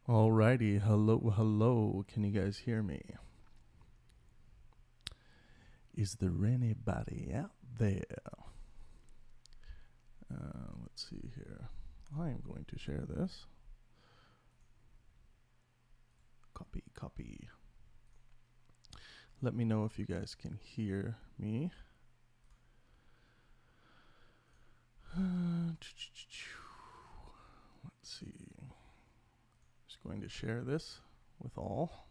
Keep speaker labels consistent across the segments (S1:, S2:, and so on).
S1: Alrighty, hello. Can you guys hear me? Is there anybody out there? Let's see here. I am going to share this. Copy. Let me know if you guys can hear me. Let's see. Just going to share this with all.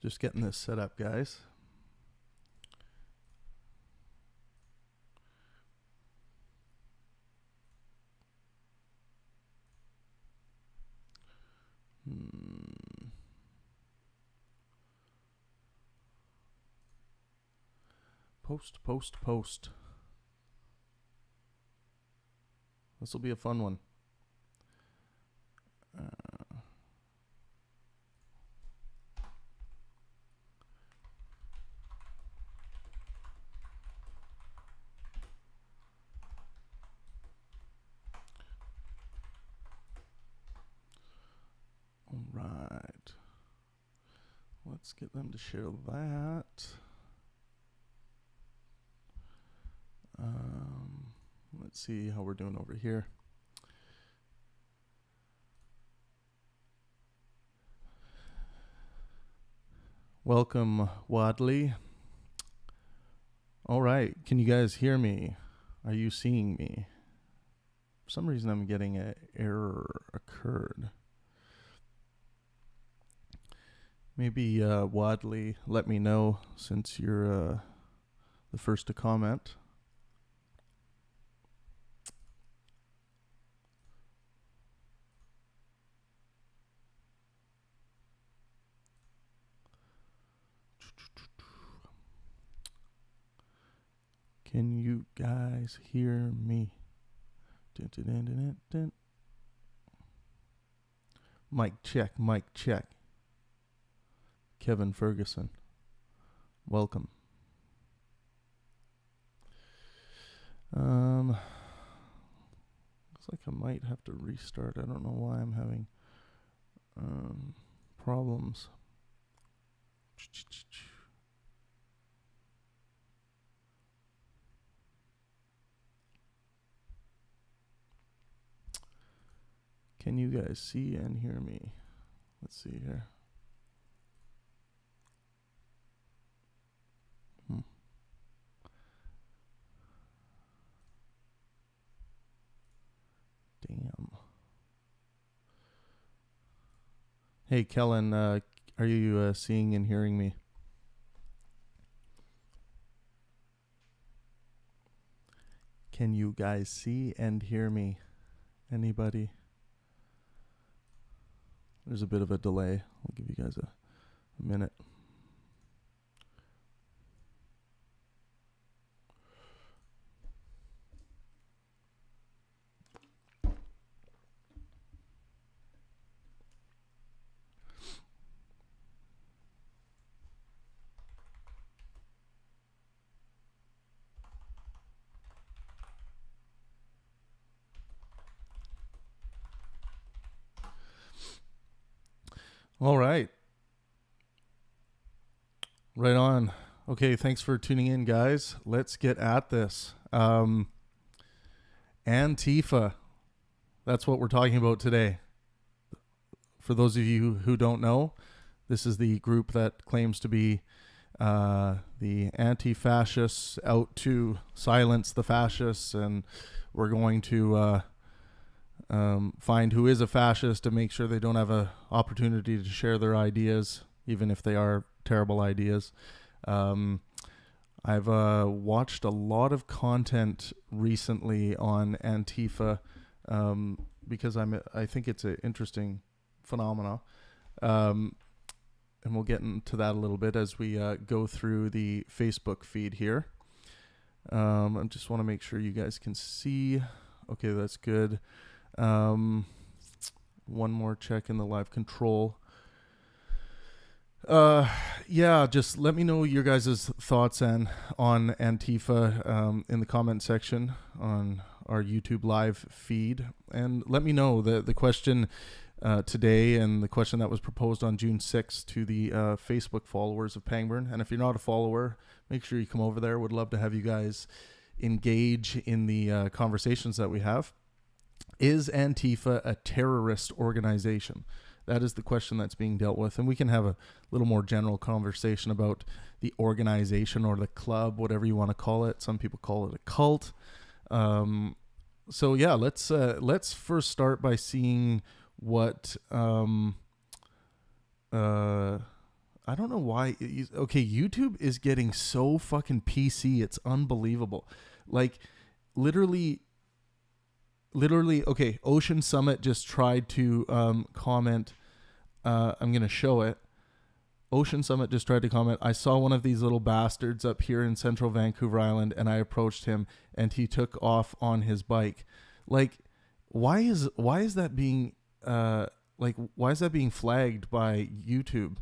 S1: Just getting this set up, guys. Post. This will be a fun one. All right. Let's get them to share that. Let's see how we're doing over here. Welcome, Wadley. All right. Can you guys hear me? Are you seeing me? For some reason, I'm getting an error occurred. Maybe Wadley, let me know since you're the first to comment. Can you guys hear me? Mic check. Kevin Ferguson, welcome. Looks like I might have to restart. I don't know why I'm having problems. Can you guys see and hear me? Let's see here. Damn. Hey, Kellen, are you seeing and hearing me? Can you guys see and hear me? Anybody? There's a bit of a delay. I'll give you guys a minute. All right. Right on. Okay, thanks for tuning in, guys. Let's get at this. Antifa. That's what we're talking about today. For those of you who don't know, this is the group that claims to be the anti-fascists out to silence the fascists, and we're going to find who is a fascist to make sure they don't have an opportunity to share their ideas, even if they are terrible ideas. I've watched a lot of content recently on Antifa because I think it's an interesting phenomena. And we'll get into that a little bit as we go through the Facebook feed here. I just want to make sure you guys can see. Okay, that's good. One more check in the live control. Yeah, just let me know your guys' thoughts on Antifa in the comment section on our YouTube live feed, and let me know the question today and the question that was proposed on June 6th to the Facebook followers of Pangburn. And if you're not a follower, make sure you come over there. Would love to have you guys engage in the conversations that we have. Is Antifa a terrorist organization? That is the question that's being dealt with. And we can have a little more general conversation about the organization or the club, whatever you want to call it. Some people call it a cult. So yeah, let's first start by seeing what I don't know why. Okay, YouTube is getting so fucking PC. It's unbelievable. Like literally, okay, Ocean Summit just tried to comment. I'm going to show it. Ocean Summit just tried to comment. I saw one of these little bastards up here in central Vancouver Island, and I approached him, and he took off on his bike. Like, why is that being why is that being flagged by YouTube?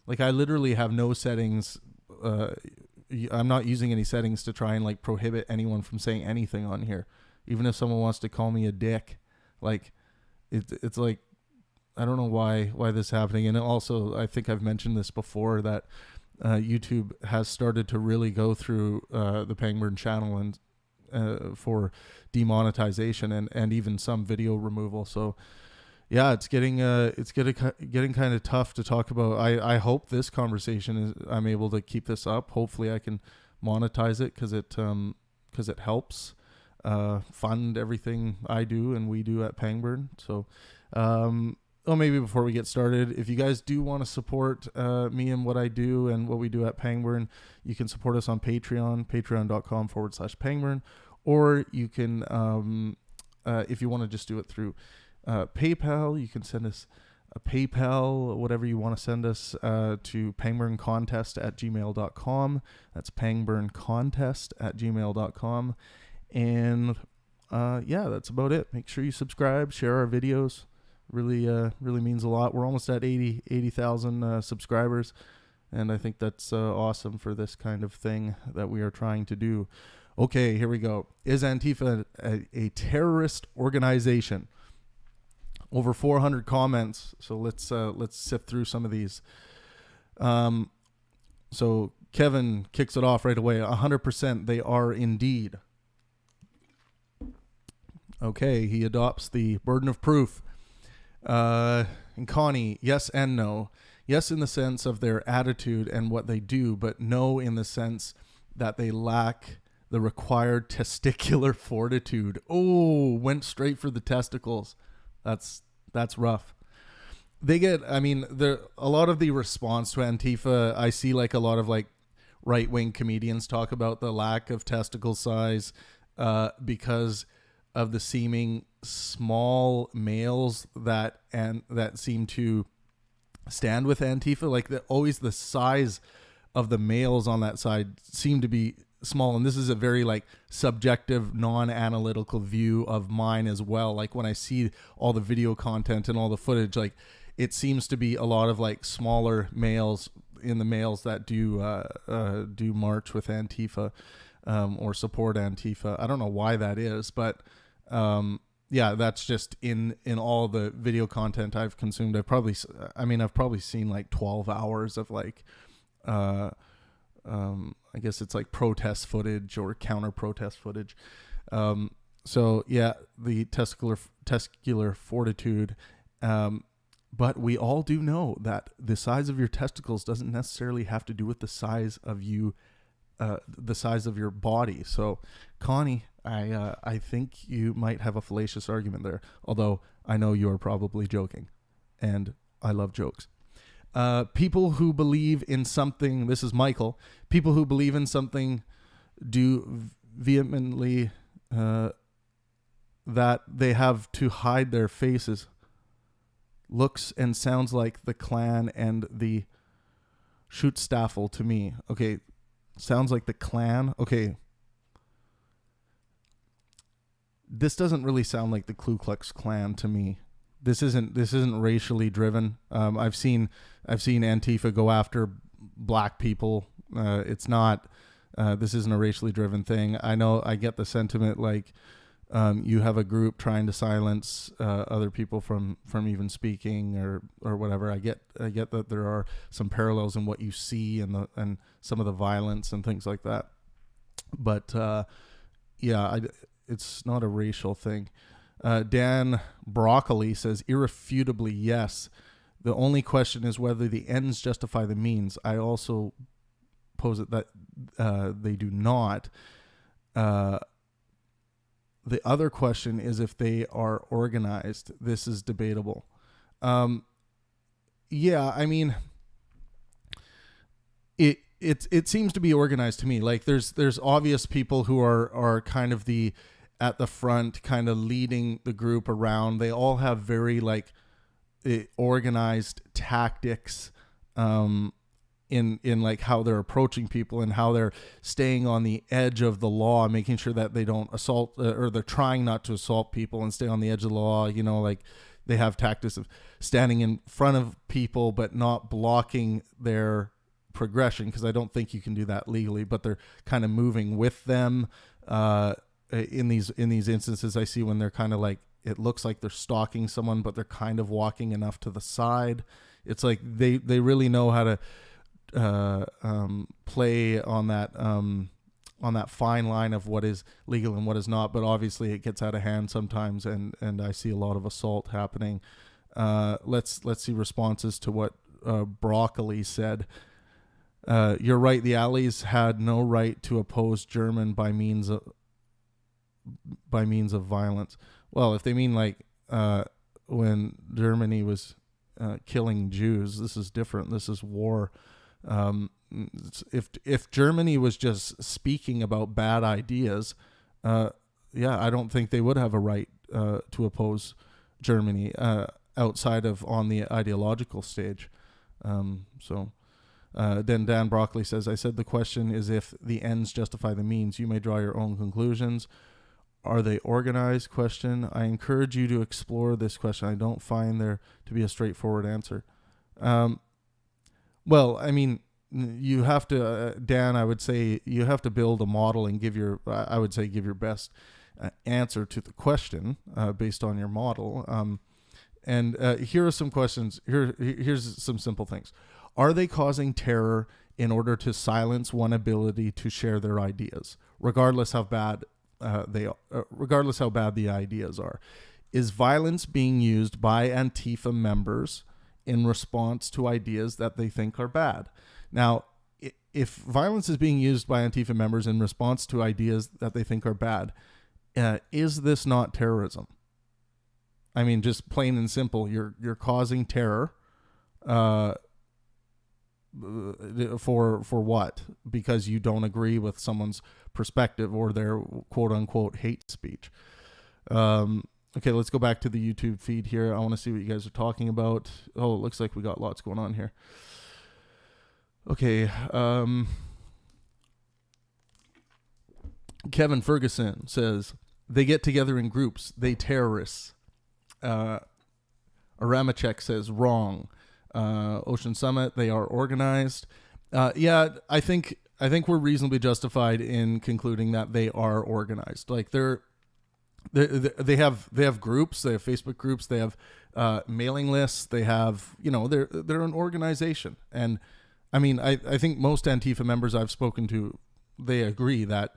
S1: Like, I literally have no settings. I'm not using any settings to try and like prohibit anyone from saying anything on here. Even if someone wants to call me a dick, like it's like, I don't know why this is happening. And also, I think I've mentioned this before, that YouTube has started to really go through the Pangburn channel and for demonetization and even some video removal. So yeah, it's getting kind of tough to talk about. I hope this conversation I'm able to keep this up. Hopefully I can monetize it because it helps fund everything I do and we do at Pangburn. So maybe before we get started, if you guys do want to support me and what I do and what we do at Pangburn, you can support us on Patreon, patreon.com/Pangburn, or you can, if you want to just do it through PayPal, you can send us a PayPal, whatever you want to send us, to pangburncontest@gmail.com. That's pangburncontest@gmail.com. And yeah, that's about it. Make sure you subscribe, share our videos. Really means a lot. We're almost at 80,000 subscribers, and I think that's awesome for this kind of thing that we are trying to do. Okay, here we go. Is Antifa a terrorist organization? Over 400 comments, so let's sift through some of these. So Kevin kicks it off right away. 100% they are indeed. Okay, he adopts the burden of proof. And Connie, yes and no. Yes, in the sense of their attitude and what they do, but no in the sense that they lack the required testicular fortitude. Oh, went straight for the testicles. That's rough. They get, I mean, a lot of the response to Antifa, I see like a lot of like right-wing comedians talk about the lack of testicle size because of the seeming small males that seem to stand with Antifa. Like always the size of the males on that side seem to be small, and this is a very like subjective, non-analytical view of mine as well. Like when I see all the video content and all the footage, like it seems to be a lot of like smaller males in the males that do march with Antifa or support Antifa. I don't know why that is, but yeah, that's just in all the video content I've consumed. I've probably seen like 12 hours of like I guess it's like protest footage or counter protest footage. So yeah, the testicular fortitude. But we all do know that the size of your testicles doesn't necessarily have to do with the size of you, the size of your body. So Connie, I think you might have a fallacious argument there, although I know you are probably joking, and I love jokes. People who believe in something, this is Michael, people who believe in something do vehemently that they have to hide their faces. Looks and sounds like the Klan and the Schutzstaffel to me. Okay, sounds like the Klan. Okay. This doesn't really sound like the Ku Klux Klan to me. this isn't racially driven. I've seen Antifa go after black people. It's not. This isn't a racially driven thing. I know. I get the sentiment like you have a group trying to silence other people from even speaking or whatever. I get that there are some parallels in what you see and some of the violence and things like that. But it's not a racial thing. Dan Broccoli says, irrefutably yes. The only question is whether the ends justify the means. I also pose it that they do not. The other question is if they are organized. This is debatable. Yeah, I mean, it seems to be organized to me. Like there's obvious people who are kind of at the front, kind of leading the group around. They all have very like organized tactics in like how they're approaching people and how they're staying on the edge of the law, making sure that they don't assault or they're trying not to assault people and stay on the edge of the law. You know, like they have tactics of standing in front of people but not blocking their progression, because I don't think you can do that legally, but they're kind of moving with them. In these instances, I see when they're kind of like, it looks like they're stalking someone, but they're kind of walking enough to the side. It's like they really know how to play on that fine line of what is legal and what is not. But obviously, it gets out of hand sometimes, and I see a lot of assault happening. Let's see responses to what Broccoli said. You're right. The Allies had no right to oppose German by means of violence. Well, if they mean like when Germany was killing Jews, this is different. This is war. If Germany was just speaking about bad ideas, I don't think they would have a right to oppose Germany outside of on the ideological stage. Then Dan Broccoli says, I said the question is if the ends justify the means. You may draw your own conclusions. Are they organized? Question. I encourage you to explore this question. I don't find there to be a straightforward answer. Well, I mean, you have to, Dan, I would say you have to build a model and give your best answer to the question based on your model. And here are some questions. Here's some simple things. Are they causing terror in order to silence one ability to share their ideas, regardless how bad regardless how bad the ideas are? Is violence being used by Antifa members in response to ideas that they think are bad? Now, if violence is being used by Antifa members in response to ideas that they think are bad, is this not terrorism? I mean, just plain and simple, you're causing terror for what? Because you don't agree with someone's perspective or their quote unquote hate speech. Okay, let's go back to the YouTube feed here. I want to see what you guys are talking about. Oh, it looks like we got lots going on here. Okay. Kevin Ferguson says, they get together in groups. They terrorists. Aramachek says, wrong. Ocean Summit, they are organized. I think we're reasonably justified in concluding that they are organized. Like they have groups, they have Facebook groups, they have mailing lists, they have, they're an organization. And I mean, I think most Antifa members I've spoken to, they agree that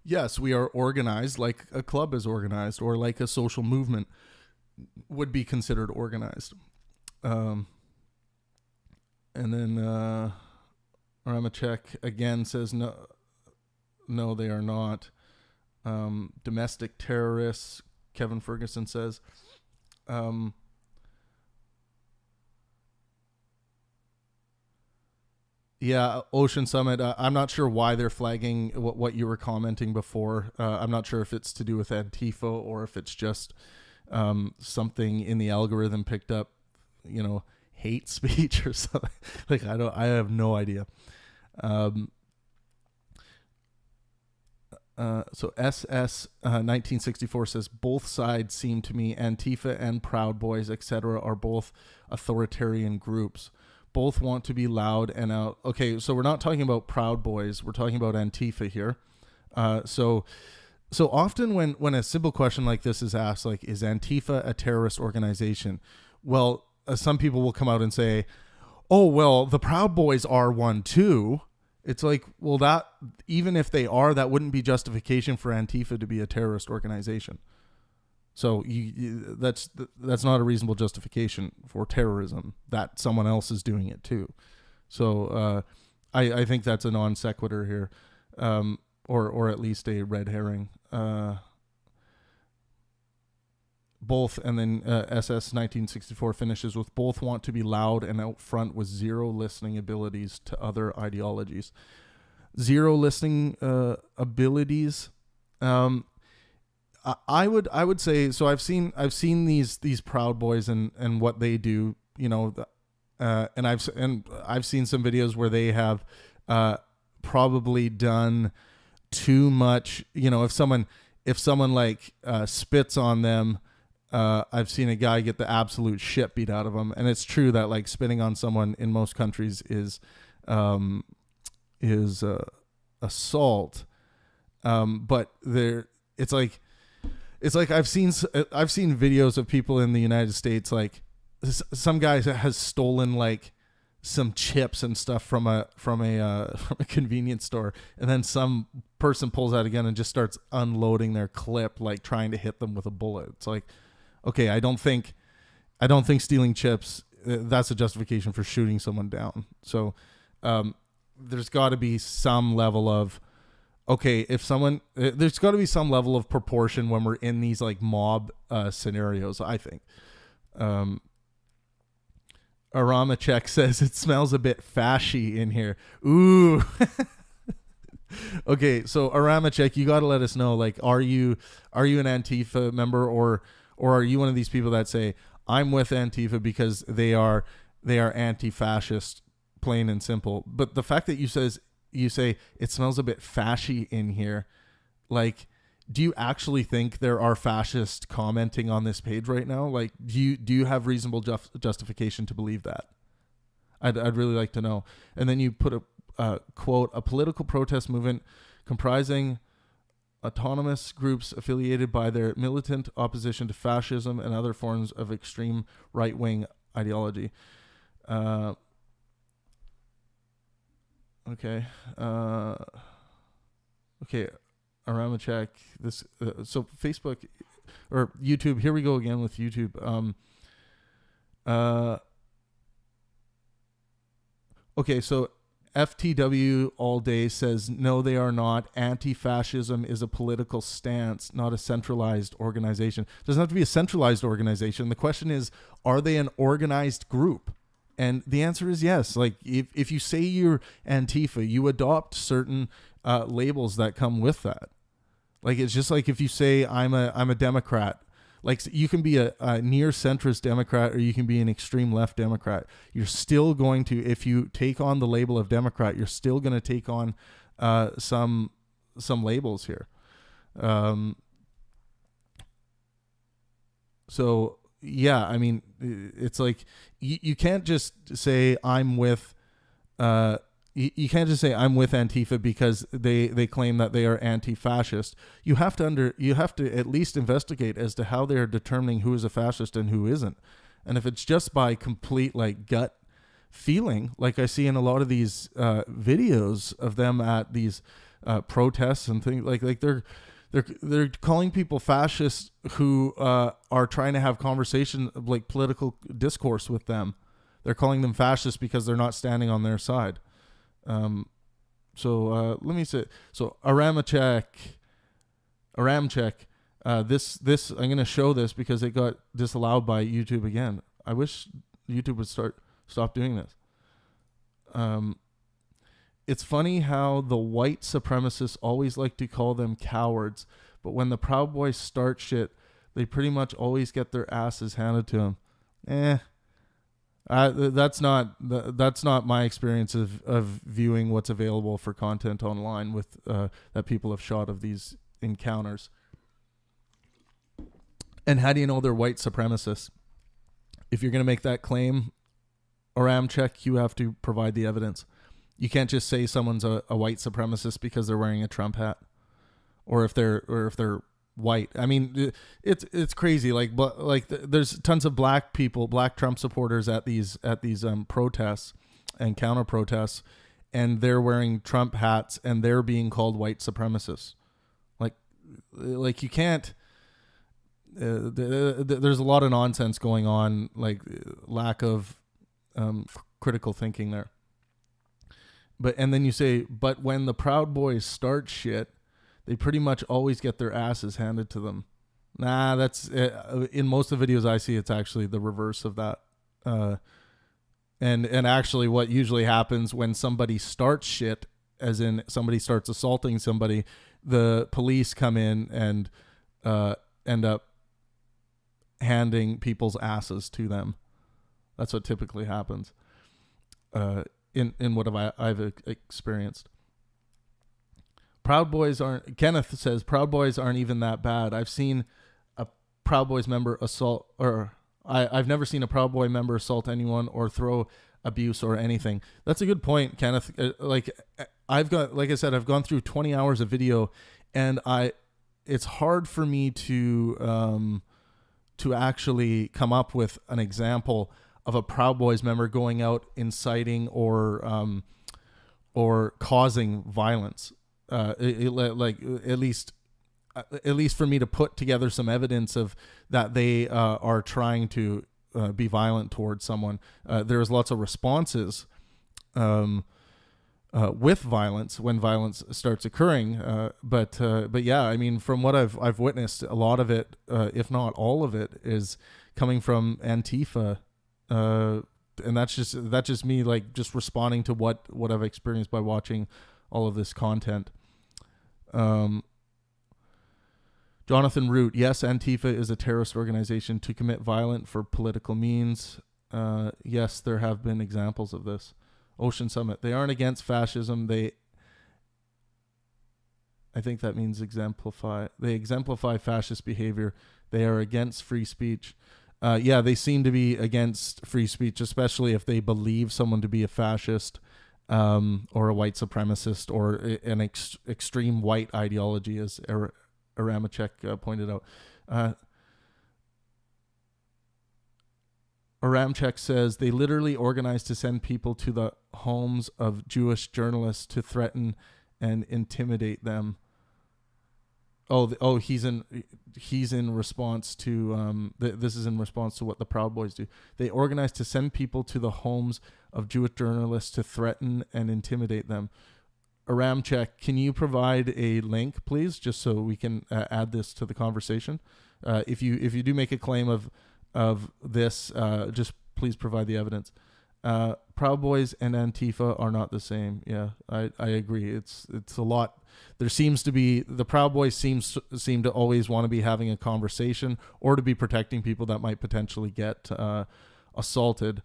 S1: yes, we are organized like a club is organized or like a social movement would be considered organized. And then Ramachek again says no, they are not. Domestic terrorists, Kevin Ferguson says. Ocean Summit. I'm not sure why they're flagging what you were commenting before. I'm not sure if it's to do with Antifa or if it's just something in the algorithm picked up, hate speech or something. I have no idea. So SS 1964 says both sides seem to me, Antifa and Proud Boys, etc., are both authoritarian groups. Both want to be loud and out. Okay, so we're not talking about Proud Boys. We're talking about Antifa here. So often when a simple question like this is asked, like, is Antifa a terrorist organization? Well, some people will come out and say, oh, well, the Proud Boys are one too. It's like, well, that even if they are, that wouldn't be justification for Antifa to be a terrorist organization. So that's not a reasonable justification for terrorism that someone else is doing it too. So I think that's a non sequitur here, or at least a red herring. Both, and then SS 1964 finishes with both want to be loud and out front with zero listening abilities to other ideologies. Zero listening abilities. I would say, so I've seen these Proud Boys and what they do, you know, and I've seen some videos where they have probably done too much. You know, if someone like spits on them, I've seen a guy get the absolute shit beat out of him, and it's true that like spitting on someone in most countries is assault, but it's like I've seen videos of people in the United States, like some guy has stolen like some chips and stuff from a convenience store, and then some person pulls out a gun and just starts unloading their clip, like trying to hit them with a bullet. It's like, okay, I don't think stealing chips, that's a justification for shooting someone down. So there's got to be some level of, okay, there's got to be some level of proportion when we're in these like mob scenarios, I think. Aramachek says it smells a bit fashy in here. Ooh. Okay, so Aramachek, you got to let us know, like, are you an Antifa member, or are you one of these people that say, I'm with Antifa because they are anti-fascist, plain and simple? But the fact that you say it smells a bit fashy in here, like, do you actually think there are fascists commenting on this page right now? Like, do you have reasonable justification to believe that? I'd really like to know. And then you put a quote, a political protest movement comprising autonomous groups affiliated by their militant opposition to fascism and other forms of extreme right-wing ideology. Okay. Okay. Aramachek. This. So Facebook or YouTube. Here we go again with YouTube. Okay. So FTW all day says, no, they are not. Anti-fascism is a political stance, not a centralized organization. It doesn't have to be a centralized organization. The question is, are they an organized group? And the answer is yes. Like, if you say you're Antifa, you adopt certain labels that come with that. Like, it's just like if you say I'm a Democrat. Like, you can be a near centrist Democrat, or you can be an extreme left Democrat. You're still going to, if you take on the label of Democrat, you're still going to take on some labels here. So yeah, I mean, it's like you can't just say I'm with. You can't just say I'm with Antifa because they claim that they are anti-fascist. You have to at least investigate as to how they are determining who is a fascist and who isn't. And if it's just by complete like gut feeling, like I see in a lot of these videos of them at these protests and things, like they're calling people fascists who are trying to have conversation, like political discourse with them. They're calling them fascists because they're not standing on their side. So let me say, so Aramchek, this I'm going to show this because it got disallowed by YouTube again. I wish YouTube would stop doing this. It's funny how the white supremacists always like to call them cowards, but when the Proud Boys start shit, they pretty much always get their asses handed to them. That's not my experience of viewing what's available for content online with that people have shot of these encounters. And how do you know they're white supremacists? If you're going to make that claim, Oram check, you have to provide the evidence. You can't just say someone's a white supremacist because they're wearing a Trump hat, or if they're white. I mean, it's crazy. There's tons of black people, black Trump supporters at these protests and counter protests, and they're wearing Trump hats and they're being called white supremacists. Like you can't. There's a lot of nonsense going on, like lack of critical thinking there. And then you say, but when the Proud Boys start shit, they pretty much always get their asses handed to them. Nah, that's in most of the videos I see, it's actually the reverse of that. And actually what usually happens when somebody starts shit, as in somebody starts assaulting somebody, the police come in and end up handing people's asses to them. That's what typically happens in what I've experienced. Proud Boys aren't, Kenneth says, Proud Boys aren't even that bad. I've seen a Proud Boys member assault, or I've never seen a Proud Boy member assault anyone or throw abuse or anything. That's a good point, Kenneth. I've gone through 20 hours of video, and it's hard for me to actually come up with an example of a Proud Boys member going out inciting or causing violence. At least for me to put together some evidence of that they are trying to be violent towards someone. There's lots of responses with violence when violence starts occurring. But yeah, I mean, from what I've witnessed, a lot of it, if not all of it, is coming from Antifa. And that's just me, like, just responding to what I've experienced by watching all of this content. Jonathan Root, yes, Antifa is a terrorist organization to commit violence for political means. Yes, there have been examples of this. Ocean Summit, they aren't against fascism. I think that means exemplify. They exemplify fascist behavior. They are against free speech. Yeah, they seem to be against free speech, especially if they believe someone to be a fascist. Or a white supremacist, or an extreme white ideology, as Aramachek pointed out. Aramchek says they literally organized to send people to the homes of Jewish journalists to threaten and intimidate them. He's in response to this is in response to what the Proud Boys do. They organized to send people to the homes of Jewish journalists to threaten and intimidate them. Aramchek, can you provide a link, please, just so we can add this to the conversation? If you do make a claim of this, just please provide the evidence. Proud Boys and Antifa are not the same. Yeah, I agree. It's a lot. There seems to be, the Proud Boys seem to always want to be having a conversation or to be protecting people that might potentially get assaulted.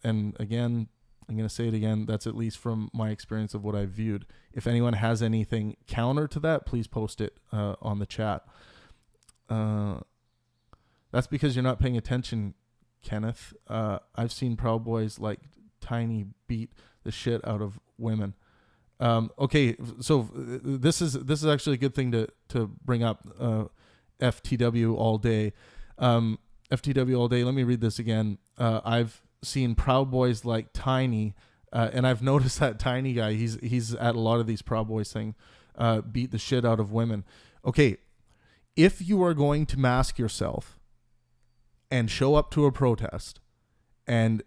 S1: And again, I'm going to say it again, that's at least from my experience of what I've viewed. If anyone has anything counter to that, please post it on the chat. That's because you're not paying attention, Kenneth. I've seen Proud Boys like Tiny beat the shit out of women. Okay, so this is actually a good thing to bring up. FTW all day. FTW all day. Let me read this again. I've seen Proud Boys like Tiny, and I've noticed that Tiny guy. He's at a lot of these Proud Boys thing. Beat the shit out of women. Okay, if you are going to mask yourself and show up to a protest and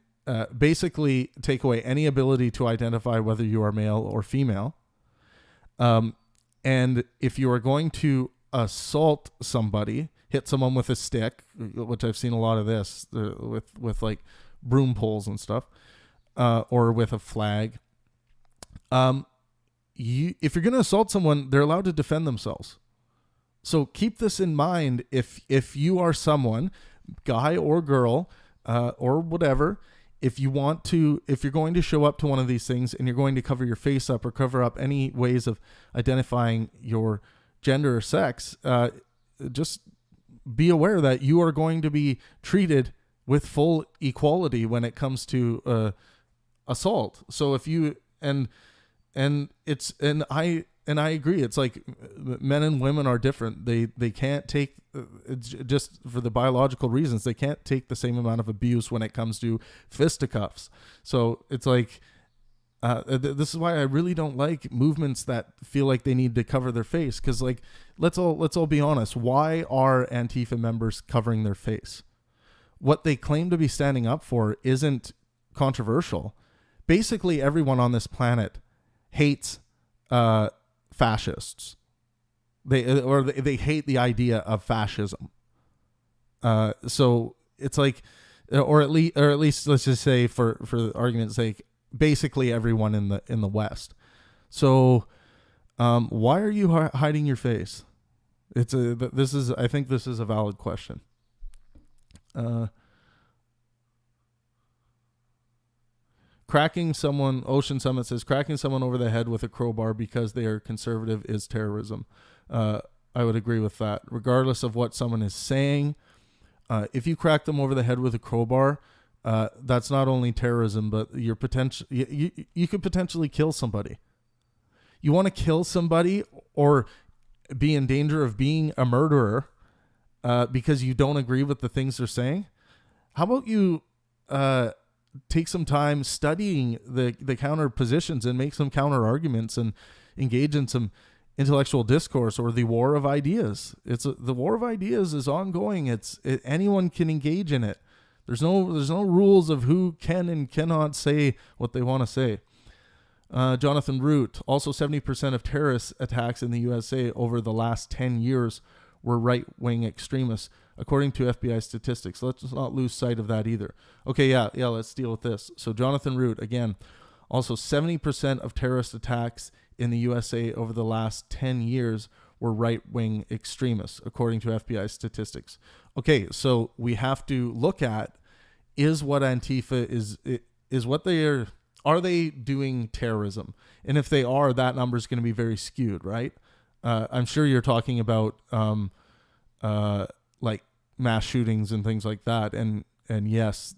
S1: basically take away any ability to identify whether you are male or female, and if you are going to assault somebody, hit someone with a stick, which I've seen a lot of this with like broom poles and stuff, or with a flag, if you're going to assault someone, they're allowed to defend themselves. So keep this in mind. If you are someone, guy or girl, or whatever, if you're going to show up to one of these things and you're going to cover your face up or cover up any ways of identifying your gender or sex, just be aware that you are going to be treated with full equality when it comes to assault. So if you and I agree. It's like men and women are different. They can't take, just for the biological reasons, they can't take the same amount of abuse when it comes to fisticuffs. So it's like, this is why I really don't like movements that feel like they need to cover their face. Because like, let's all be honest. Why are Antifa members covering their face? What they claim to be standing up for isn't controversial. Basically, everyone on this planet hates fascists. They hate the idea of fascism. So it's like, or at least let's just say for argument's sake, basically everyone in the West. So why are you hiding your face? I think this is a valid question. Ocean Summit says, cracking someone over the head with a crowbar because they are conservative is terrorism. I would agree with that. Regardless of what someone is saying, if you crack them over the head with a crowbar, that's not only terrorism, but you could potentially kill somebody. You want to kill somebody or be in danger of being a murderer because you don't agree with the things they're saying? How about you take some time studying the counter positions and make some counter arguments and engage in some intellectual discourse, or the war of ideas? The war of ideas is ongoing. Anyone can engage in it. There's no rules of who can and cannot say what they want to say. Jonathan Root, also 70% of terrorist attacks in the USA over the last 10 years were right-wing extremists, according to FBI statistics. Let's not lose sight of that either. Okay, yeah, let's deal with this. So Jonathan Root, again, also 70% of terrorist attacks in the USA over the last 10 years were right-wing extremists, according to FBI statistics. Okay, so we have to look at, is what Antifa is what they are they doing terrorism? And if they are, that number is going to be very skewed, right? I'm sure you're talking about like mass shootings and things like that. And yes,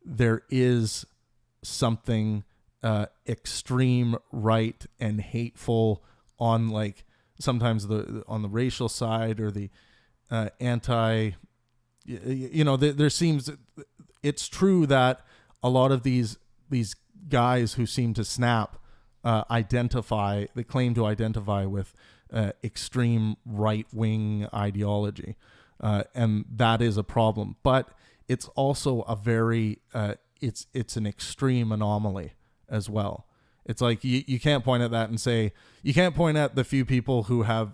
S1: there is something extreme right and hateful on, like, sometimes on the racial side, or the anti, there seems, it's true that a lot of these guys who seem to snap they claim to identify with extreme right-wing ideology, and that is a problem. But it's also a very it's an extreme anomaly as well. It's like you can't point at that and say, you can't point at the few people who have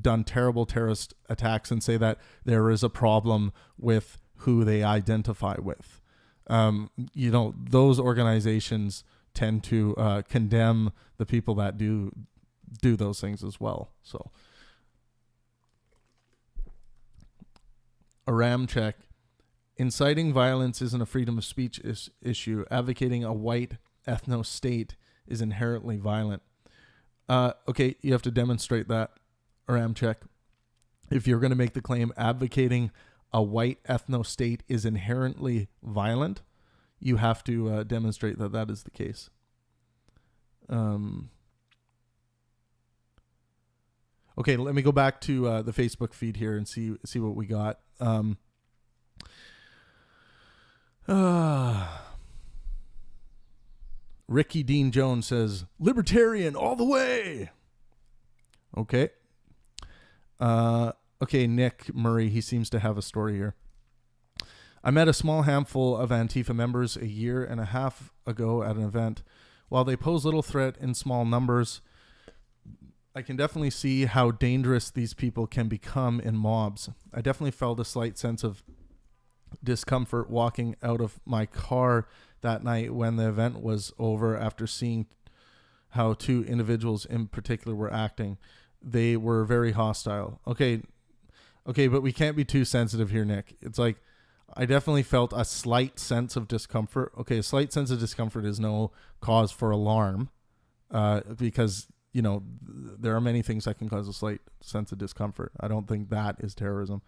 S1: done terrible terrorist attacks and say that there is a problem with who they identify with. Those organizations tend to condemn the people that do those things as well. So, a ram check. Inciting violence isn't a freedom of speech issue. Advocating a white ethno-state is inherently violent. Okay, you have to demonstrate that, a ram check. If you're going to make the claim advocating a white ethno-state is inherently violent, you have to demonstrate that that is the case. Okay, let me go back to the Facebook feed here and see what we got. Ricky Dean Jones says, libertarian all the way. Okay. Okay, Nick Murray, he seems to have a story here. I met a small handful of Antifa members a year and a half ago at an event. While they pose little threat in small numbers, I can definitely see how dangerous these people can become in mobs. I definitely felt a slight sense of discomfort walking out of my car that night when the event was over, after seeing how two individuals in particular were acting. They were very hostile. Okay, but we can't be too sensitive here, Nick. It's like, I definitely felt a slight sense of discomfort. Okay, a slight sense of discomfort is no cause for alarm, because, you know, there are many things that can cause a slight sense of discomfort. I don't think that is terrorism.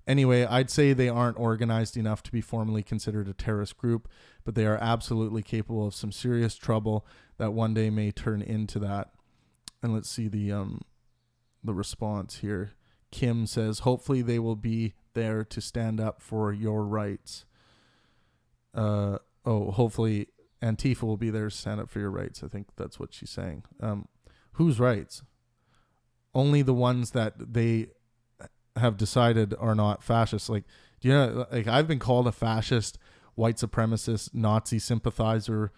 S1: Anyway, I'd say they aren't organized enough to be formally considered a terrorist group, but they are absolutely capable of some serious trouble that one day may turn into that. And let's see the response here. Kim says, hopefully they will be there to stand up for your rights. Hopefully Antifa will be there to stand up for your rights. I think that's what she's saying. Whose rights? Only the ones that they have decided are not fascist. Like, do you know, like, I've been called a fascist, white supremacist, Nazi sympathizer,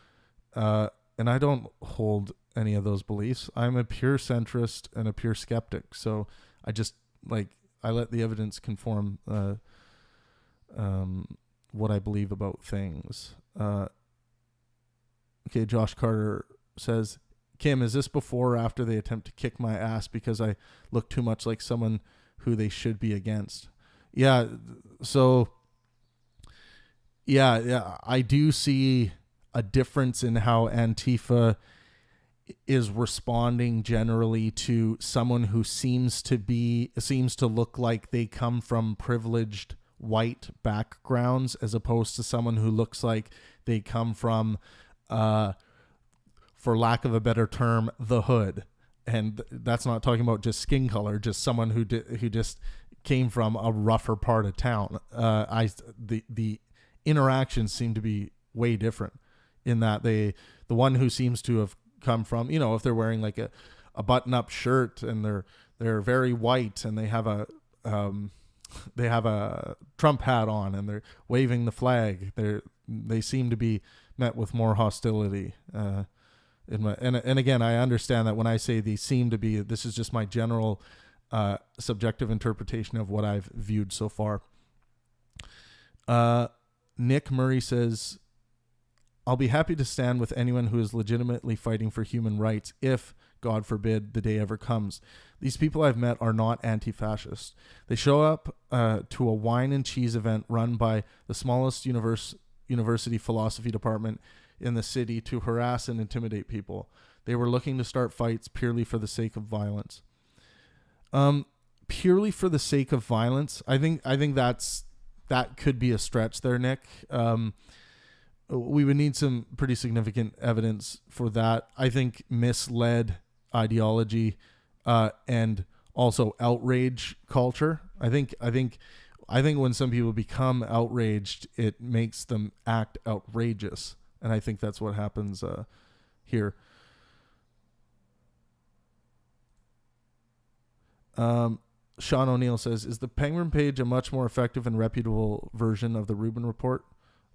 S1: and I don't hold any of those beliefs. I'm a pure centrist and a pure skeptic. So I just, like, I let the evidence conform what I believe about things. Okay, Josh Carter says, Kim, is this before or after they attempt to kick my ass because I look too much like someone who they should be against? Yeah, so yeah, I do see a difference in how Antifa is responding generally to someone who seems to look like they come from privileged white backgrounds, as opposed to someone who looks like they come from, for lack of a better term, the hood. And that's not talking about just skin color, just someone who just came from a rougher part of town. The interactions seem to be way different in that the one who seems to have come from, you know, if they're wearing like a button-up shirt and they're very white and they have a Trump hat on and they're waving the flag, they seem to be met with more hostility. And again, I understand that when I say they seem to be, this is just my general subjective interpretation of what I've viewed so far. Nick Murray says, I'll be happy to stand with anyone who is legitimately fighting for human rights if, God forbid, the day ever comes. These people I've met are not anti-fascist. They show up to a wine and cheese event run by the smallest university philosophy department in the city to harass and intimidate people. They were looking to start fights purely for the sake of violence. Purely for the sake of violence, I think that could be a stretch there, Nick. We would need some pretty significant evidence for that. I think misled ideology and also outrage culture. I think when some people become outraged, it makes them act outrageous. And I think that's what happens here. Sean O'Neill says, is the Pangburn page a much more effective and reputable version of the Rubin Report?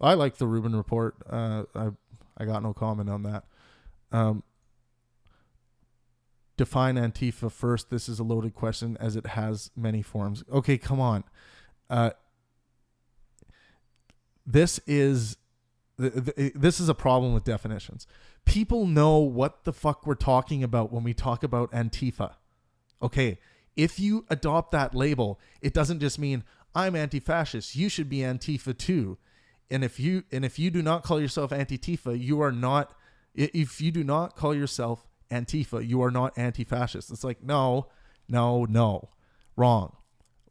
S1: I like the Rubin Report. I got no comment on that. Define Antifa first. This is a loaded question as it has many forms. Okay, come on. This is a problem with definitions. People know what the fuck we're talking about when we talk about Antifa. Okay, if you adopt that label, it doesn't just mean I'm anti-fascist. You should be Antifa too. And if you do not call yourself Antifa, you are not. If you do not call yourself Antifa, you are not anti-fascist. It's like no, wrong.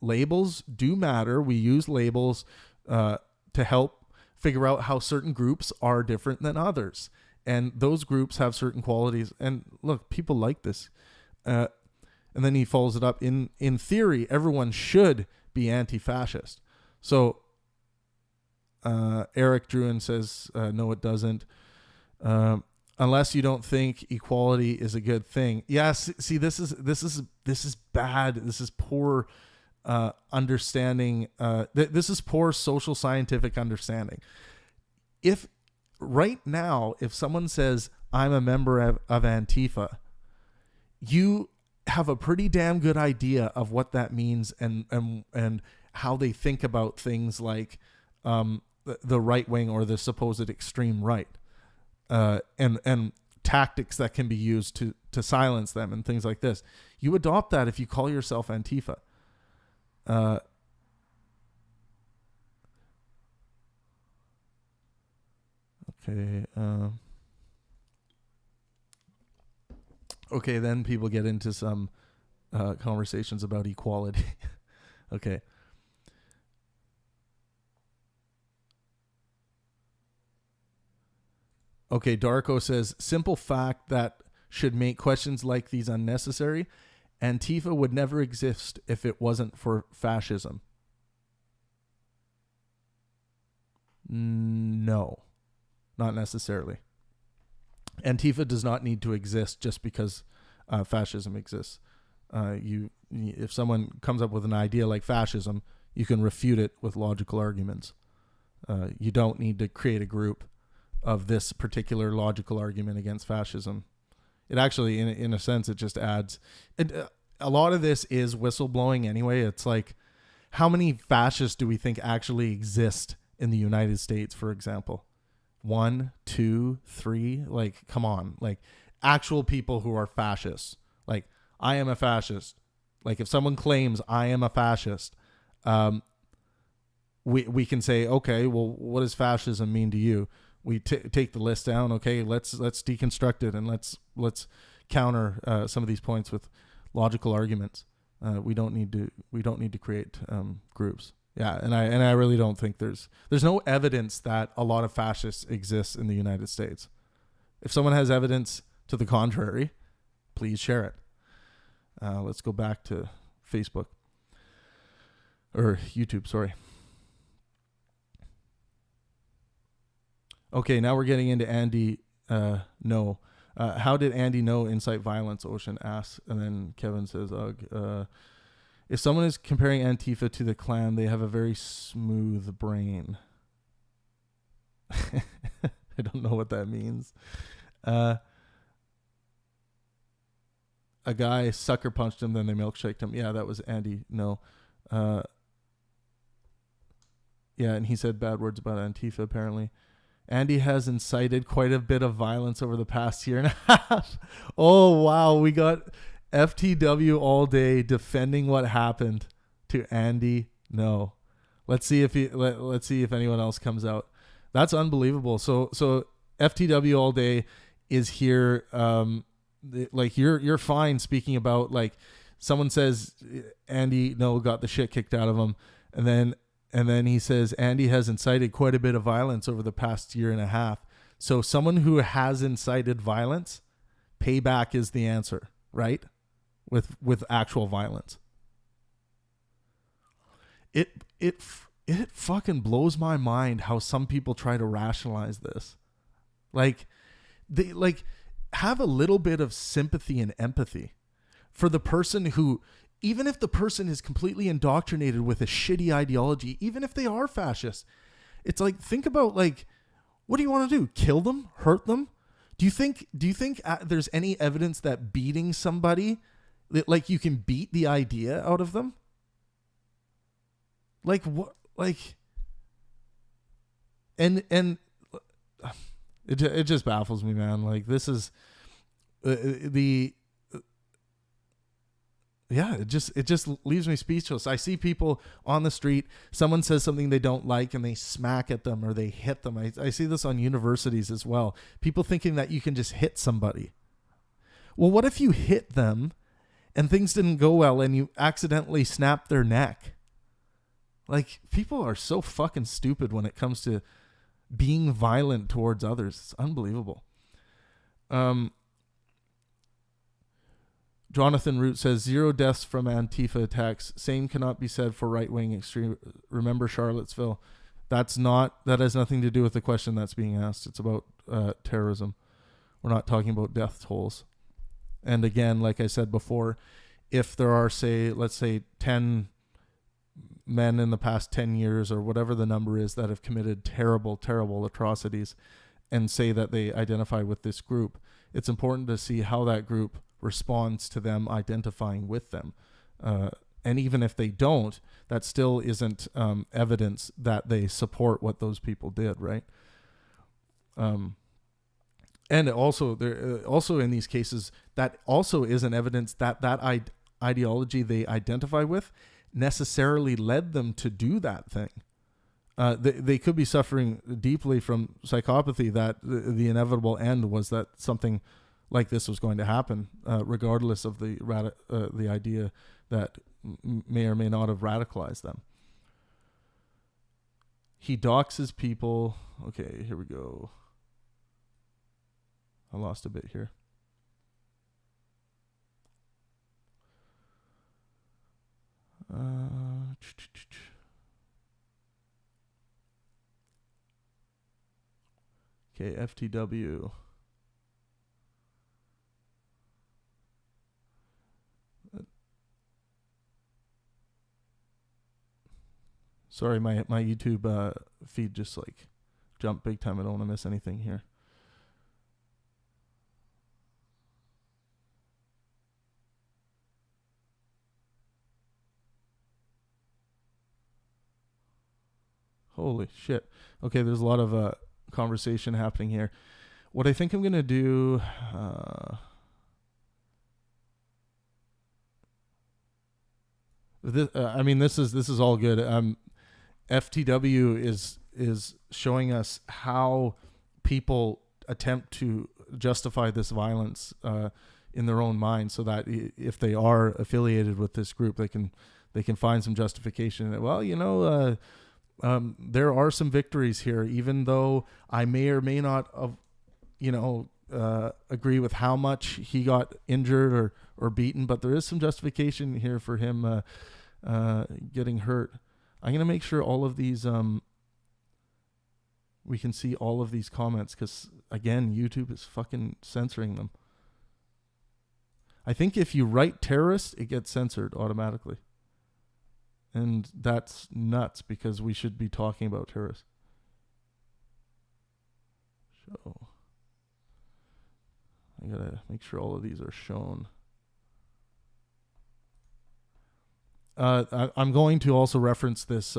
S1: Labels do matter. We use labels to help figure out how certain groups are different than others, and those groups have certain qualities. And look, people like this. And then he follows it up. In theory, everyone should be anti-fascist. So Eric Druin says, no, it doesn't. Unless you don't think equality is a good thing. Yes. See, this is bad. This is poor understanding. This is poor social scientific understanding. If right now, if someone says I'm a member of Antifa, you have a pretty damn good idea of what that means and how they think about things like the right wing or the supposed extreme right, and tactics that can be used to silence them and things like this. You adopt that if you call yourself Antifa. Okay. Okay, then people get into some conversations about equality. Okay. Okay, Darko says, simple fact that should make questions like these unnecessary. Antifa would never exist if it wasn't for fascism. No, not necessarily. Antifa does not need to exist just because fascism exists. If someone comes up with an idea like fascism, you can refute it with logical arguments. You don't need to create a group of this particular logical argument against fascism. It actually, in a sense, it just adds. A lot of this is whistleblowing anyway. It's like, how many fascists do we think actually exist in the United States, for example? 1, 2, 3. Like, come on. Like, actual people who are fascists. Like, I am a fascist. Like, if someone claims I am a fascist, we can say, okay, well, what does fascism mean to you? We take the list down. Okay, let's deconstruct it, and let's counter some of these points with logical arguments. We don't need to create groups. Yeah, and I really don't think there's no evidence that a lot of fascists exist in the United States. If someone has evidence to the contrary, please share it. Let's go back to Facebook or YouTube. Sorry. Okay, now we're getting into Andy. No. How did Andy know incite violence? Ocean asks. And then Kevin says, ugh. If someone is comparing Antifa to the Klan, they have a very smooth brain. I don't know what that means. A guy sucker punched him, then they milkshaked him. Yeah, that was Andy. No. Yeah, and he said bad words about Antifa, apparently. Andy has incited quite a bit of violence over the past year and a half. Oh, wow. We got FTW all day defending what happened to Andy. No. Let's see if let's see if anyone else comes out. That's unbelievable. So FTW all day is here. Like you're fine speaking about, like, someone says Andy got the shit kicked out of him, and then he says Andy has incited quite a bit of violence over the past year and a half. So someone who has incited violence, payback is the answer, right? With actual violence. It fucking blows my mind how some people try to rationalize this. Like, they have a little bit of sympathy and empathy for the person who, even if the person is completely indoctrinated with a shitty ideology, even if they are fascist, it's like, think about, like, what do you want to do? Kill them? Hurt them? Do you think there's any evidence that beating somebody, like, you can beat the idea out of them? Like, what? Like, and it just baffles me, man. Like, this is yeah, it just leaves me speechless. I see people on the street, someone says something they don't like and they smack at them or they hit them. I see this on universities as well. People thinking that you can just hit somebody. Well, what if you hit them and things didn't go well and you accidentally snap their neck? Like, people are so fucking stupid when it comes to being violent towards others. It's unbelievable. Jonathan Root says 0 deaths from Antifa attacks. Same cannot be said for right-wing extreme. Remember Charlottesville. That has nothing to do with the question that's being asked. It's about terrorism. We're not talking about death tolls. And again, like I said before, if there are, let's say 10 men in the past 10 years or whatever the number is that have committed terrible, terrible atrocities and say that they identify with this group, it's important to see how that group responds to them identifying with them. And even if they don't, that still isn't evidence that they support what those people did, right? And also, also in these cases, that also isn't evidence that ideology they identify with necessarily led them to do that thing. They could be suffering deeply from psychopathy, that the inevitable end was that something like this was going to happen, regardless of the idea that may or may not have radicalized them. He doxes people. Okay, here we go. I lost a bit here. Okay, FTW. Sorry, my YouTube feed just like jumped big time. I don't want to miss anything here. Holy shit. Okay, there's a lot of conversation happening here. What I think I'm going to do... this is all good. FTW is showing us how people attempt to justify this violence in their own mind, so that if they are affiliated with this group, they can find some justification. Well, there are some victories here, even though I may or may not agree with how much he got injured or beaten, but there is some justification here for him getting hurt. I'm going to make sure all of these, we can see all of these comments, because, again, YouTube is fucking censoring them. I think if you write terrorist, it gets censored automatically. And that's nuts, because we should be talking about terrorists. So, I got to make sure all of these are shown. I'm going to also reference this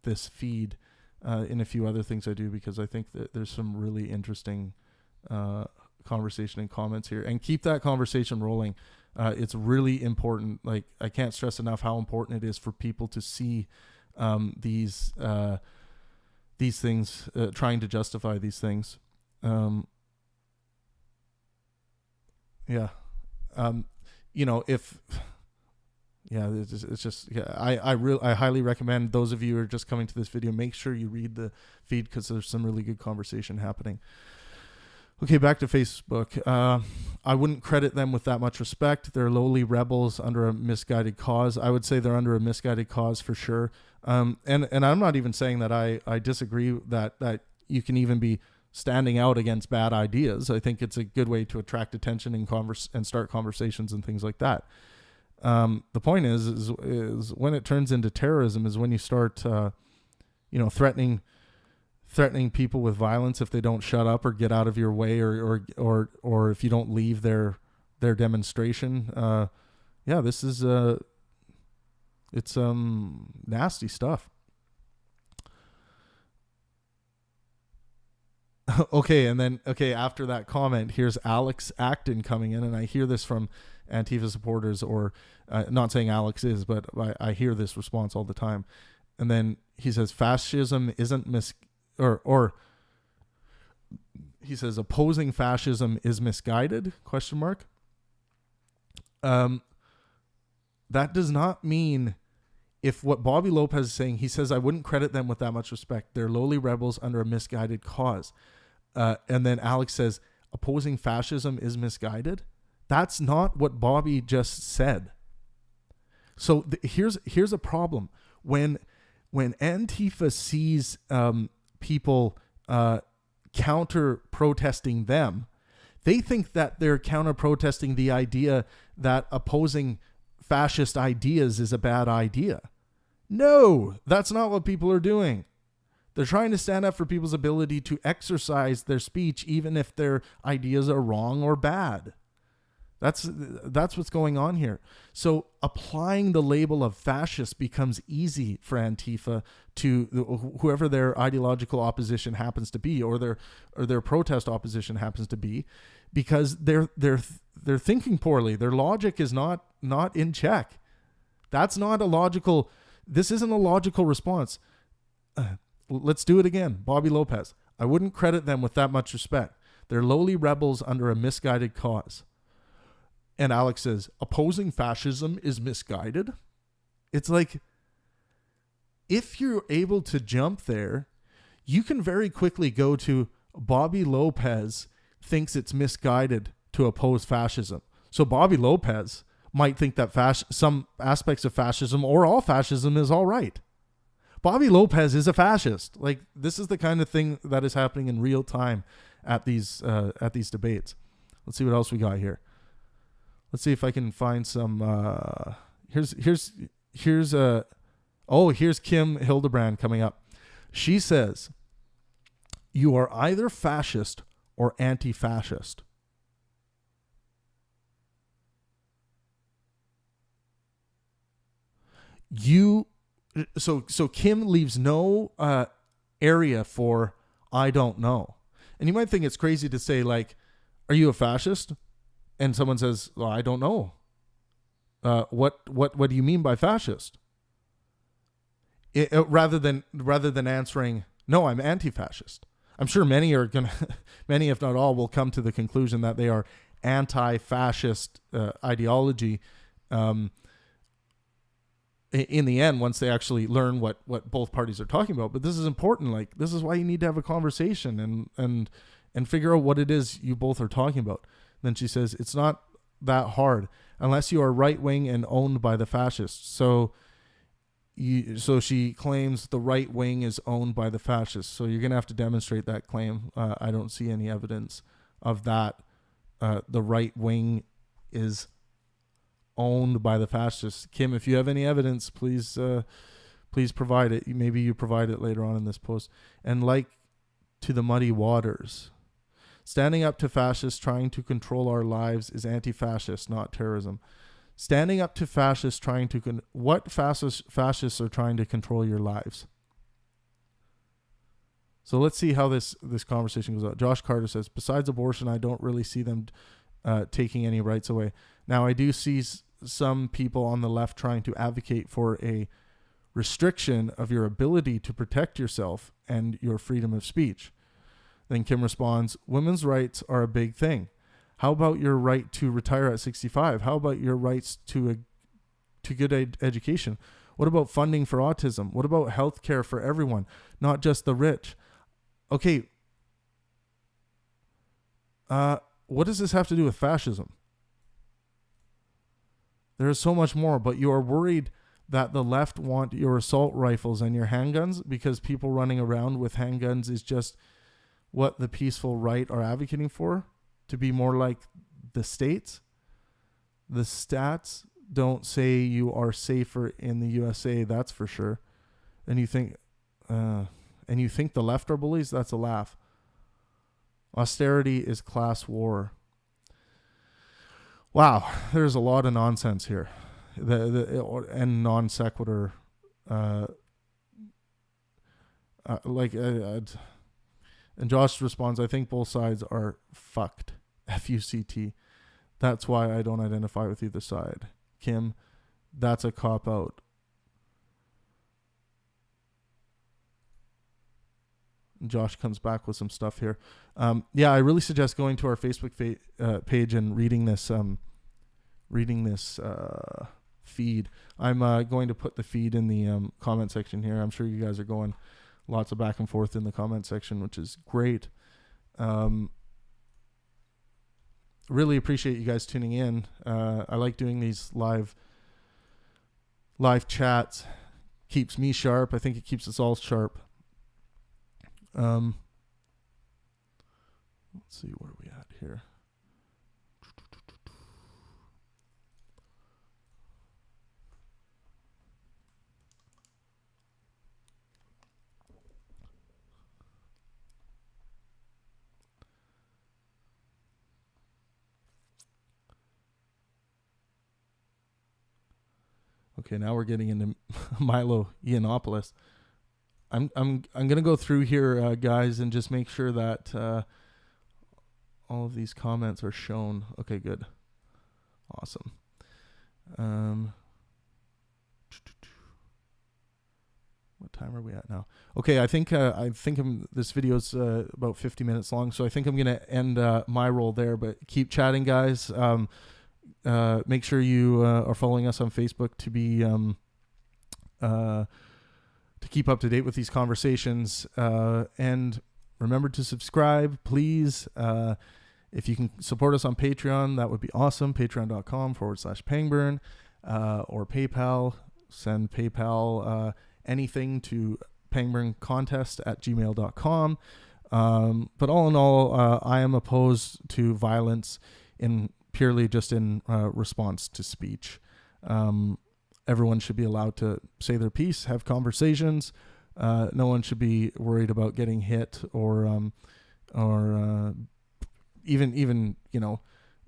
S1: this feed in a few other things I do, because I think that there's some really interesting conversation and comments here, and keep that conversation rolling. It's really important. Like, I can't stress enough how important it is for people to see these things, trying to justify these things. I highly recommend those of you who are just coming to this video, make sure you read the feed, because there's some really good conversation happening. Okay, back to Facebook. I wouldn't credit them with that much respect. They're lowly rebels under a misguided cause. I would say they're under a misguided cause for sure. And I'm not even saying that I disagree that you can even be standing out against bad ideas. I think it's a good way to attract attention and start conversations and things like that. The point is when it turns into terrorism is when you start, threatening people with violence if they don't shut up or get out of your way, or if you don't leave their demonstration. This is it's nasty stuff. After that comment, here's Alex Acton coming in, and I hear this from Antifa supporters, or not saying Alex is, but I hear this response all the time. And then he says fascism isn't or he says opposing fascism is misguided ? That does not mean, if what Bobby Lopez is saying, he says, I wouldn't credit them with that much respect. They're lowly rebels under a misguided cause. And then Alex says, opposing fascism is misguided. That's not what Bobby just said. So here's a problem. When Antifa sees people counter protesting them, they think that they're counter protesting the idea that opposing fascist ideas is a bad idea. No, that's not what people are doing. They're trying to stand up for people's ability to exercise their speech, even if their ideas are wrong or bad. That's what's going on here. So applying the label of fascist becomes easy for Antifa to whoever their ideological opposition happens to be, or their protest opposition happens to be, because they're thinking poorly. Their logic is not in check. That's not a logical. This isn't a logical response. Let's do it again. Bobby Lopez. I wouldn't credit them with that much respect. They're lowly rebels under a misguided cause. And Alex says, opposing fascism is misguided? It's like, if you're able to jump there, you can very quickly go to Bobby Lopez thinks it's misguided to oppose fascism. So Bobby Lopez might think that some aspects of fascism or all fascism is all right. Bobby Lopez is a fascist. Like, this is the kind of thing that is happening in real time at these debates. Let's see what else we got here. Let's see if I can find some. Here's Kim Hildebrand coming up. She says, "You are either fascist or anti-fascist." So Kim leaves no area for I don't know. And you might think it's crazy to say, like, are you a fascist? And someone says, well, I don't know. What do you mean by fascist? Rather than answering, no, I'm anti-fascist. I'm sure many if not all, will come to the conclusion that they are anti-fascist ideology. In the end, once they actually learn what both parties are talking about. But this is important. Like, this is why you need to have a conversation and figure out what it is you both are talking about. Then she says, it's not that hard unless you are right wing and owned by the fascists. So she claims the right wing is owned by the fascists. So you're going to have to demonstrate that claim. I don't see any evidence of that. The right wing is owned by the fascists. Kim, if you have any evidence, please provide it. Maybe you provide it later on in this post. And like to the muddy waters, standing up to fascists trying to control our lives is anti-fascist, not terrorism. Standing up to fascists trying to what fascists are trying to control your lives. So let's see how this conversation goes out. Josh Carter says, besides abortion, I don't really see them taking any rights away. Now, I do see some people on the left trying to advocate for a restriction of your ability to protect yourself and your freedom of speech. Then Kim responds, women's rights are a big thing. How about your right to retire at 65? How about your rights to good education? What about funding for autism? What about health care for everyone, not just the rich? Okay. What does this have to do with fascism? There is so much more, but you are worried that the left want your assault rifles and your handguns because people running around with handguns is just what the peaceful right are advocating for, to be more like the states. The stats don't say you are safer in the USA, that's for sure. And you think the left are bullies? That's a laugh. Austerity is class war. Wow, there's a lot of nonsense here, and non sequitur. And Josh responds, I think both sides are fucked. F-U-C-T. That's why I don't identify with either side. Kim, that's a cop out. Josh comes back with some stuff here. I really suggest going to our Facebook page and reading this feed. I'm going to put the feed in the comment section here. I'm sure you guys are going lots of back and forth in the comment section, which is great. Really appreciate you guys tuning in. I like doing these live chats. Keeps me sharp. I think it keeps us all sharp. Let's see, where are we at here? Okay, now we're getting into Milo Yiannopoulos. I'm gonna go through here, guys, and just make sure that all of these comments are shown. Okay, good, awesome. What time are we at now? Okay, I think this video is about 50 minutes long, so I think I'm gonna end my role there. But keep chatting, guys. Make sure you are following us on Facebook to be to keep up to date with these conversations. And remember to subscribe, please. If you can support us on Patreon, that would be awesome. Patreon.com/Pangburn or PayPal. Send PayPal anything to pangburncontest@gmail.com. But all in all, I am opposed to violence purely just in response to speech. Everyone should be allowed to say their piece, have conversations. No one should be worried about getting hit or even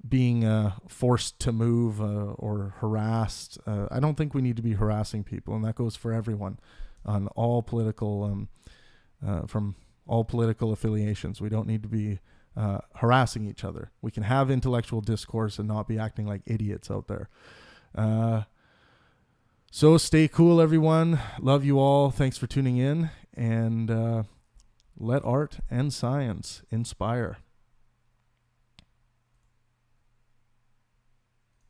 S1: being forced to move or harassed. I don't think we need to be harassing people, and that goes for everyone on all political from all political affiliations. We don't need to be harassing each other. We can have intellectual discourse and not be acting like idiots out there. So stay cool, everyone. Love you all. Thanks for tuning in, and let art and science inspire.